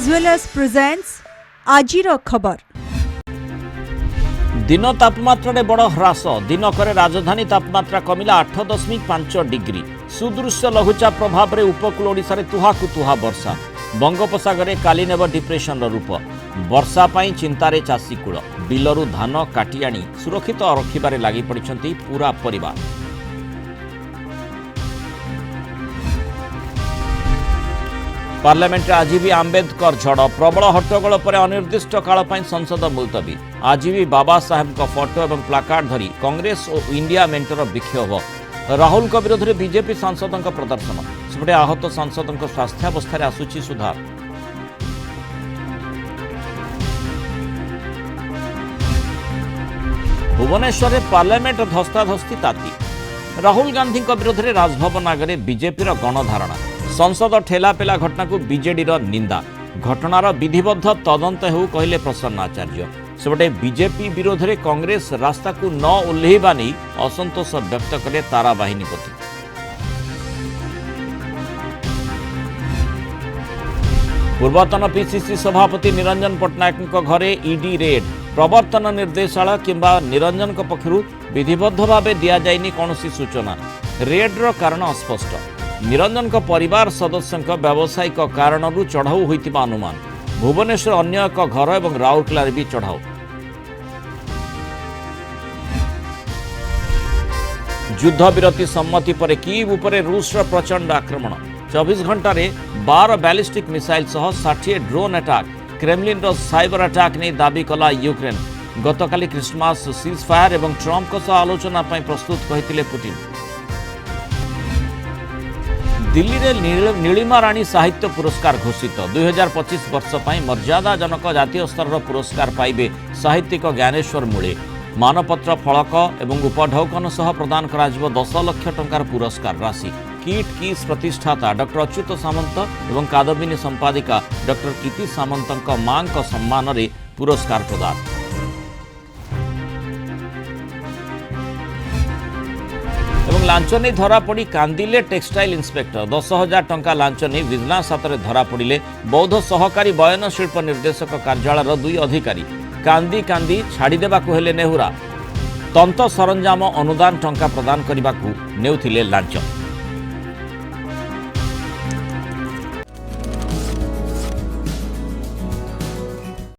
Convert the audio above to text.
Divine Jewelers presents Ajiro खबर। दिन तापमात्रा बड़ ह्रास दिनकर राजधानी तापमात्रा कमिला 8.5 डिग्री सुदृश्य लघुचाप प्रभाव में उपकूल ओडिशा तुहाकु तुहा वर्षा बंगोपसागर काली नेब डिप्रेशन रूप वर्षा पाई चिंतारे चाषीकूल बिलरू धान काटी आनी सुरक्षित रखिबारे लागि पड़िछंती पूरा परिवार। पार्लियामेंट आज भी आंबेडकर झड़ प्रबल हट्टगोल पर अनिर्दिष्ट काल पर संसद मुलतवी आज भी बाबा साहेब का फोटो और प्लाकार्ड धरी कांग्रेस और इंडिया मेंटर विक्षोभ राहुल विरोध में बीजेपी सांसदों प्रदर्शन सेपटे आहत सांसदों स्वास्थ्यावस्था आसुची सुधार। भुवनेश्वर पार्लियामेंट धस्ताधस्ती ताती राहुल गांधी विरोध में राजभवन आगे बीजेपी गणधारणा संसद ठेलापेला घटना को बीजेडी निंदा घटनार विधिबद्ध तदंत हो कहले प्रसन्न आचार्य सेपटे बीजेपी विरोध में कांग्रेस रास्ता को न ओह्लैबा नहीं असंतोष व्यक्त कले तारा बाहिनीपति। पूर्वतन पीसीसी सभापति निरंजन पट्टनायक घरे ईडी रेड प्रवर्तन निर्देशालय किंबा निरंजन पक्षरु विधिबद्ध भाव दि जाइनी कौनसी सूचना रेड्र कारण अस्पष्ट निरंजन परिवार सदस्यों व्यावसायिक कारणरू चढ़ाऊ होइतिबा अनुमान भुवनेश्वर अन्य एक घर और राउरकेला भी चढ़ाऊ। युद्ध विरति सम्मति पर कीव उपरे रूसर प्रचंड आक्रमण 24 घंटा रे 12 बैलिस्टिक मिसाइल सह 60 drone attack Kremlin cyber attack नहीं दाबी कला यूक्रेन गतकाली क्रिसमस सीज फायर और ट्रंप सह आलोचना प्रस्तुत कहते पुतिन। दिल्ली रे नीलिमा राणी साहित्य पुरस्कार घोषित 2025 वर्ष पर मर्यादाजनक जातीय स्तर पुरस्कार पाइबे साहित्यिक ज्ञानेश्वर मूले मानपत्र फलक एवं उपढौकन सह प्रदान करा 10 लाख टंकार पुरस्कार राशि किट किस प्रतिष्ठाता डॉक्टर अच्युत सामंत एवं कादम्बिनी संपादिका डॉक्टर कीर्ति सामंत मां सम्मान रे पुरस्कार प्रदान। एवं लांच नहीं धरा पड़ी कांदिले टेक्सटाइल इंस्पेक्टर 10,000 टंका लांच नहीं विजिलेंस हाथ में धरा पड़े बौद्ध सहकारी बयन शिल्प निर्देशक कार्यालय 2 अधिकारी कांदी कांदी छाड़देवाकू हेले नेहुरा तंत सरंजाम अनुदान टंका प्रदान करने नेउथिले लांच।